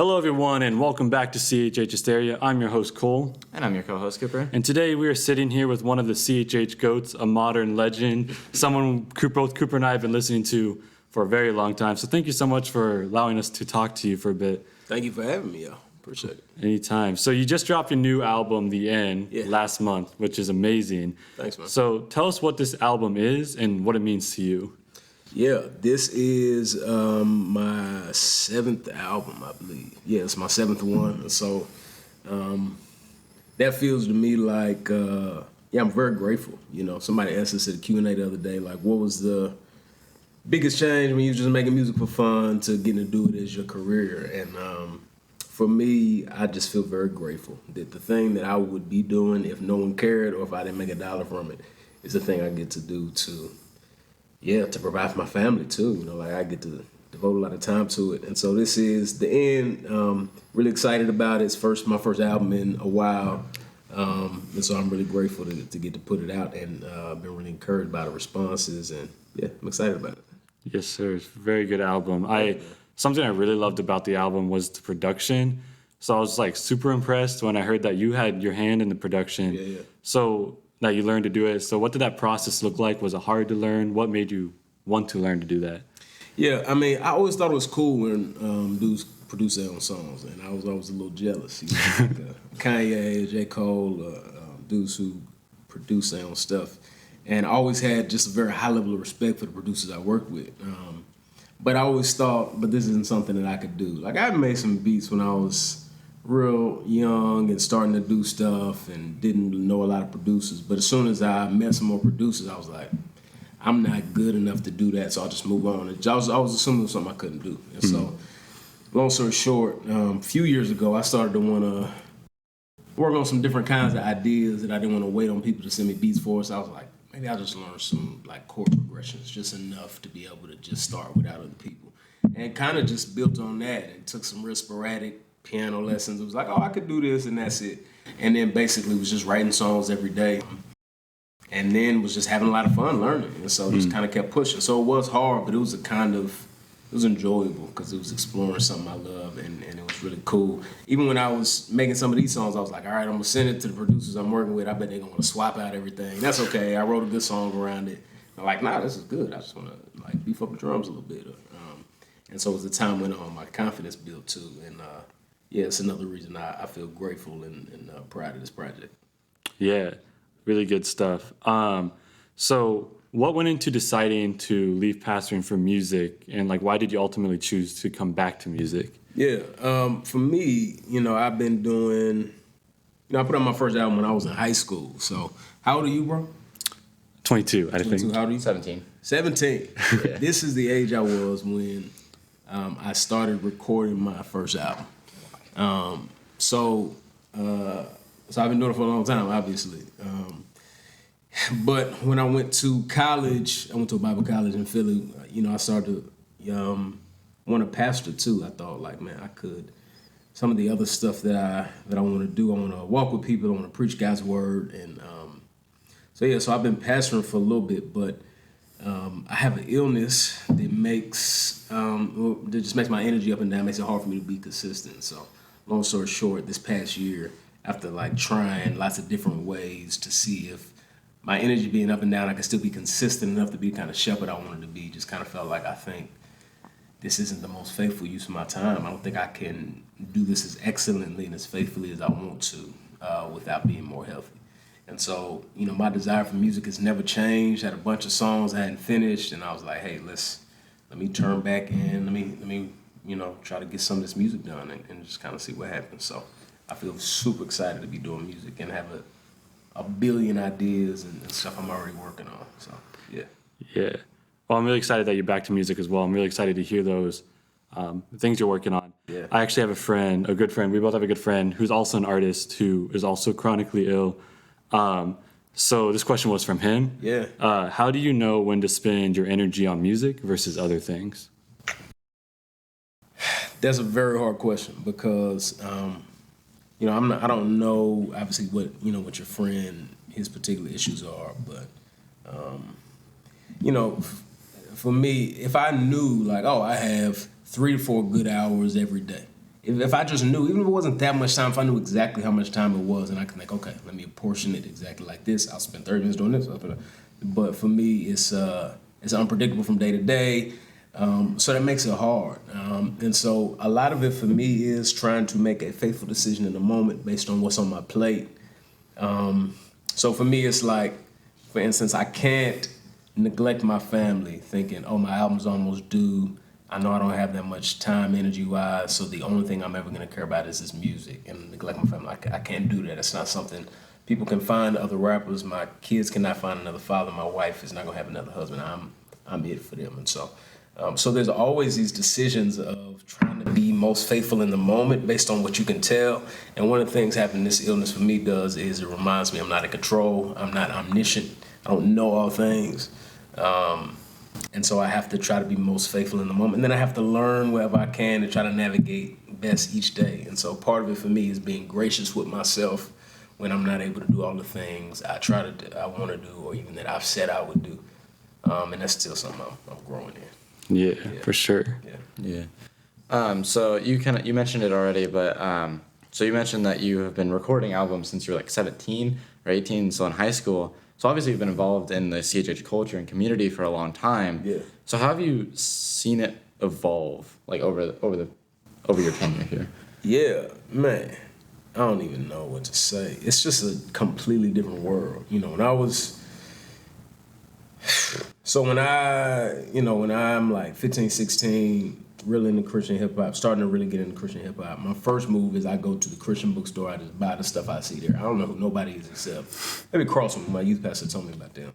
Hello, everyone, and welcome back to CHH Hysteria. I'm your host, Cole. And I'm your co-host, Cooper. And today we are sitting here with one of the CHH GOATs, a modern legend, someone both Cooper and I have been listening to for a very long time. So thank you so much for allowing us to talk to you for a bit. Thank you for having me, y'all. Appreciate it. Anytime. So you just dropped your new album, The End, last month, which is amazing. Thanks, man. So tell us what this album is and what it means to you. Yeah, this is my seventh album, I believe. Yeah, it's my seventh one. So that feels to me like, I'm very grateful. You know, somebody asked us at the Q&A the other day, like, what was the biggest change when you were just making music for fun to getting to do it as your career? And for me, I just feel very grateful that the thing that I would be doing if no one cared or if I didn't make a dollar from it is the thing I get to do to provide for my family too. You know, like I get to devote a lot of time to it. And so this is The End. Really excited about it. It's my first album in a while. And so I'm really grateful to get to put it out, and I've been really encouraged by the responses, and I'm excited about it. Yes, sir. It's a very good album. Something I really loved about the album was the production. So I was like super impressed when I heard that you had your hand in the production. Yeah. So that you learned to do it. So what did that process look like? Was it hard to learn? What made you want to learn to do that? Yeah, I mean, I always thought it was cool when dudes produce their own songs, and I was always a little jealous. You know, like, Kanye, J. Cole, dudes who produce their own stuff. And I always had just a very high level of respect for the producers I worked with. But I always thought, but this isn't something that I could do. Like, I made some beats when I was real young and starting to do stuff and didn't know a lot of producers. But as soon as I met some more producers, I was like, I'm not good enough to do that, so I'll just move on. And I was assuming it was something I couldn't do. And so, long story short, a few years ago, I started to want to work on some different kinds of ideas that I didn't want to wait on people to send me beats for. So I was like, maybe I'll just learn some like chord progressions, just enough to be able to just start without other people. And kind of just built on that and took some real sporadic piano lessons. It was like, oh, I could do this, and that's it. And then basically was just writing songs every day. And then was just having a lot of fun learning. And so just kind of kept pushing. So it was hard, but it was it was enjoyable because it was exploring something I love, and it was really cool. Even when I was making some of these songs, I was like, all right, I'm going to send it to the producers I'm working with. I bet they're going to want to swap out everything. That's okay. I wrote a good song around it. I'm like, nah, this is good. I just want to like beef up the drums a little bit. And so as the time went on, my confidence built too. And it's another reason I feel grateful and proud of this project. Yeah, really good stuff. So what went into deciding to leave pastoring for music, and like why did you ultimately choose to come back to music? Yeah, for me, I've been doing, I put out my first album when I was in high school. So how old are you, bro? 22, I think. How old are you? 17. 17. Yeah. This is the age I was when I started recording my first album. So I've been doing it for a long time, obviously. But when I went to college, I went to a Bible college in Philly. I started to want to pastor too. I thought, like, man, I could. Some of the other stuff that I want to do, I want to walk with people, I want to preach God's word, and so I've been pastoring for a little bit, but I have an illness that just makes my energy up and down, makes it hard for me to be consistent. So, long story short, this past year, after like trying lots of different ways to see if my energy being up and down, I could still be consistent enough to be the kind of shepherd I wanted to be, just kind of felt like I think this isn't the most faithful use of my time. I don't think I can do this as excellently and as faithfully as I want to without being more healthy. And so, my desire for music has never changed. I had a bunch of songs I hadn't finished, and I was like, hey, let me turn back in. Let me try to get some of this music done and just kind of see what happens. So I feel super excited to be doing music and have a billion ideas and stuff I'm already working on. So, yeah. Yeah. Well, I'm really excited that you're back to music as well. I'm really excited to hear those things you're working on. Yeah. I actually have a good friend. We both have a good friend who's also an artist who is also chronically ill. So this question was from him. Yeah. How do you know when to spend your energy on music versus other things? That's a very hard question because, I don't know obviously what your friend, his particular issues are, but, for me, if I knew like, oh, I have 3 to 4 good hours every day, if I just knew, even if it wasn't that much time, if I knew exactly how much time it was, and I can think, okay, let me apportion it exactly like this. I'll spend 30 minutes doing this. But for me, it's unpredictable from day to day. So that makes it hard. And so a lot of it for me is trying to make a faithful decision in the moment based on what's on my plate. So for me, it's like, for instance, I can't neglect my family thinking, oh, my album's almost due. I know I don't have that much time, energy-wise, so the only thing I'm ever going to care about is this music, and neglect my family. I can't do that. It's not something people can find other rappers. My kids cannot find another father. My wife is not going to have another husband. I'm it for them. And so there's always these decisions of trying to be most faithful in the moment based on what you can tell. And one of the things having this illness for me does is it reminds me I'm not in control. I'm not omniscient. I don't know all things. And so I have to try to be most faithful in the moment. And then I have to learn wherever I can to try to navigate best each day. And so part of it for me is being gracious with myself when I'm not able to do all the things I want to do, or even that I've said I would do. And that's still something I'm growing in. Yeah, for sure. Yeah. So you mentioned it already, but so you mentioned that you have been recording albums since you were like 17 or 18, so in high school. So obviously you've been involved in the CHH culture and community for a long time. Yeah. So how have you seen it evolve, like over your tenure here? Yeah, man. I don't even know what to say. It's just a completely different world. When I'm like 15, 16, really into Christian hip hop, starting to really get into Christian hip hop, my first move is I go to the Christian bookstore. I just buy the stuff I see there. I don't know who nobody is except maybe Crossman, my youth pastor told me about them.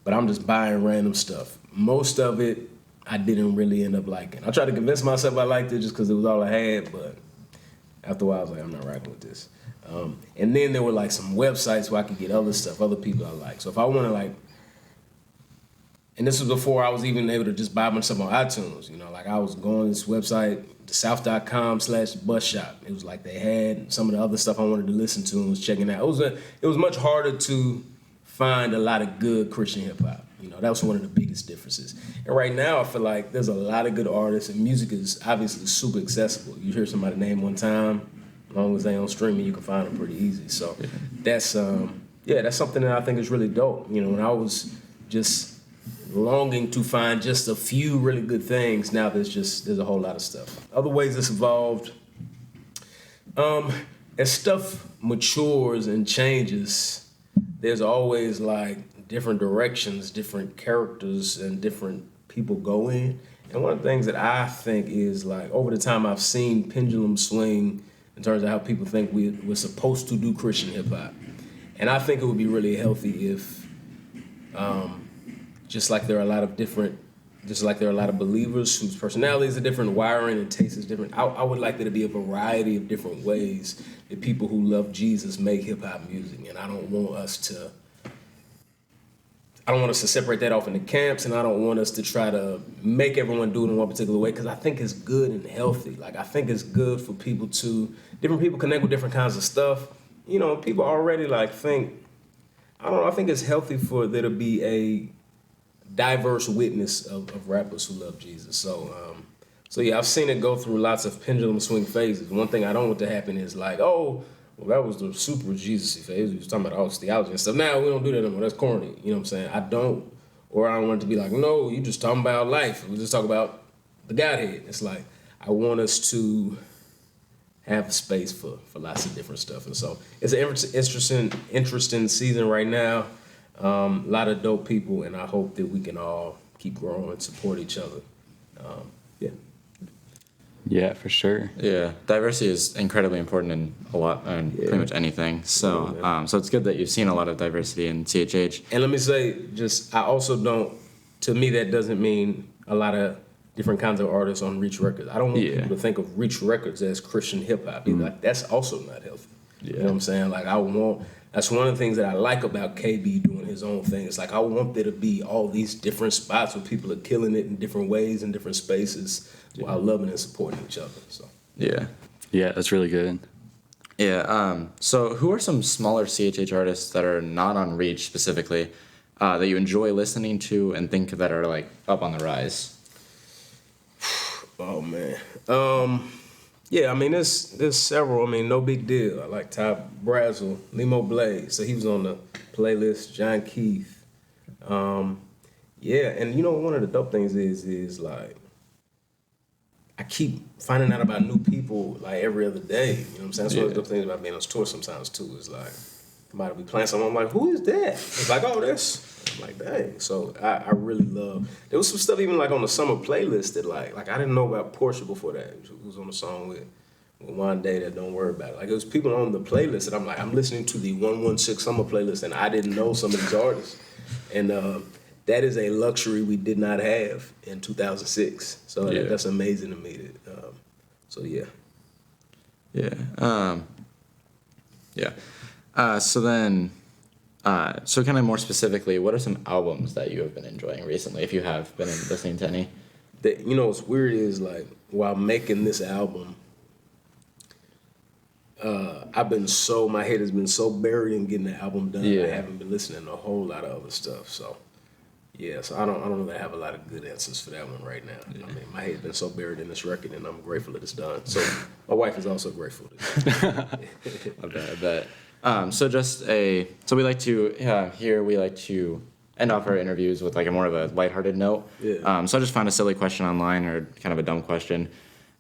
But I'm just buying random stuff. Most of it I didn't really end up liking. I tried to convince myself I liked it just because it was all I had, but after a while I was like, I'm not rocking with this. And then there were like some websites where I could get other stuff, other people I like. So if I want to like, and this was before I was even able to just buy my stuff on iTunes. Like I was going to this website, south.com/bus shop. It was like they had some of the other stuff I wanted to listen to and was checking out. It was much harder to find a lot of good Christian hip hop. That was one of the biggest differences. And right now I feel like there's a lot of good artists, and music is obviously super accessible. You hear somebody's name one time, as long as they on streaming, you can find them pretty easy. So that's something that I think is really dope. When I was just longing to find just a few really good things, now there's a whole lot of stuff. Other ways it's evolved, as stuff matures and changes, there's always like different directions, different characters, and different people go in. And one of the things that I think is like over the time I've seen pendulum swing in terms of how people think we're supposed to do Christian hip hop. And I think it would be really healthy if just like there are a lot of believers whose personalities are different, wiring and taste is different. I would like there to be a variety of different ways that people who love Jesus make hip hop music, and I don't want us to separate that off into camps, and I don't want us to try to make everyone do it in one particular way, because I think it's good and healthy. Like I think it's good for different people connect with different kinds of stuff. People already like think. I think it's healthy for there to be a diverse witness of rappers who love Jesus. So yeah, I've seen it go through lots of pendulum swing phases. One thing I don't want to happen is like, oh, well, that was the super Jesus-y phase. We was talking about all this theology and stuff. Now we don't do that anymore. That's corny. You know what I'm saying? I don't want it to be like, no, you just talking about life. We just talk about the Godhead. It's like, I want us to have space for lots of different stuff. And so it's an interesting season right now. A lot of dope people, and I hope that we can all keep growing and support each other. Yeah, for sure. Yeah, diversity is incredibly important in pretty much anything. So, so it's good that you've seen a lot of diversity in CHH. And let me say, I also don't. To me, that doesn't mean a lot of different kinds of artists on Reach Records. I don't want people to think of Reach Records as Christian hip hop. Like that's also not healthy. You know what I'm saying? Like that's one of the things that I like about KB doing his own thing. It's like I want there to be all these different spots where people are killing it in different ways in different spaces while loving and supporting each other. So yeah, that's really good. Yeah. So who are some smaller CHH artists that are not on Reach specifically that you enjoy listening to and think that are like up on the rise? Oh man. Yeah, I mean, there's several. I mean, No Big Deal. I like Ty Brazel, Limo Blaze. So he was on the playlist. John Keith. Yeah, and you know, one of the dope things is like, I keep finding out about new people like every other day. You know what I'm saying? That's one of the dope things about being on tour sometimes too. Is like, somebody be playing something. I'm like, who is that? It's like, oh, this. I'm like, dang. So I really love. There was some stuff even like on the summer playlist that like I didn't know about Portia before that. Who was on the song with One Day That Don't Worry About It. Like, it was people on the playlist that I'm like, I'm listening to the 116 summer playlist, and I didn't know some of these artists. And that is a luxury we did not have in 2006. So that's amazing to me. So yeah. Yeah. So then, so kind of more specifically, what are some albums that you have been enjoying recently, if you have been listening to any? You know, what's weird is like, while making this album, my head has been so buried in getting the album done. Yeah. I haven't been listening to a whole lot of other stuff. So yeah, so I don't really have a lot of good answers for that one right now. Yeah. I mean, my head's been so buried in this record, and I'm grateful that it's done. So my wife is also grateful. I bet. So we like to end off our interviews with like a more of a lighthearted note. Yeah. So I just found a silly question online, or kind of a dumb question.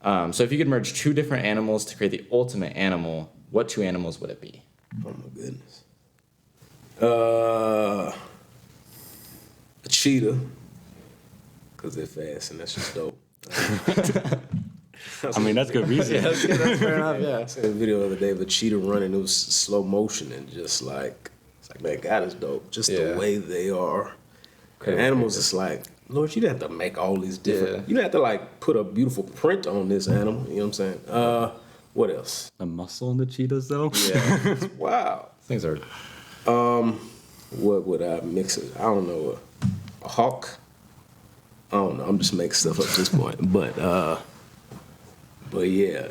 So if you could merge two different animals to create the ultimate animal, what two animals would it be? Oh my goodness. A cheetah, because they're fast and that's just dope. I mean, that's good reason. That's fair enough. Yeah. I saw a video the other day of a cheetah running. It was slow motion and just like, it's like, man, God is dope. Just the way they are. Animals, it's like, Lord, you didn't have to make all these different. You didn't have to like put a beautiful print on this animal. You know what I'm saying? What else? The muscle in the cheetahs, though. Yeah. Wow. Things are. What would I mix it? I don't know. A hawk. I don't know. I'm just making stuff up at this point. But yeah.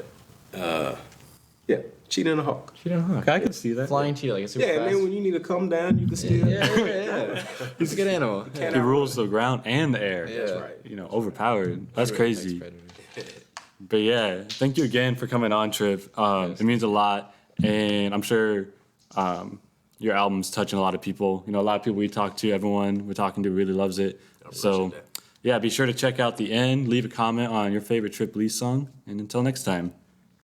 Yeah. Cheetah and a hawk. I could see that. Flying cheetah, like a super Yeah, fast. man, when you need to come down, you can still. Yeah. He's a good animal. He rules the ground and the air. That's right. You know, overpowered. That's crazy. Thanks, But yeah, thank you again for coming on, Triv. It means a lot, and I'm sure your album's touching a lot of people. You know, a lot of people we talk to, everyone we're talking to really loves it. So that. yeah, be sure to check out The End, leave a comment on your favorite Trip Lee song, and until next time.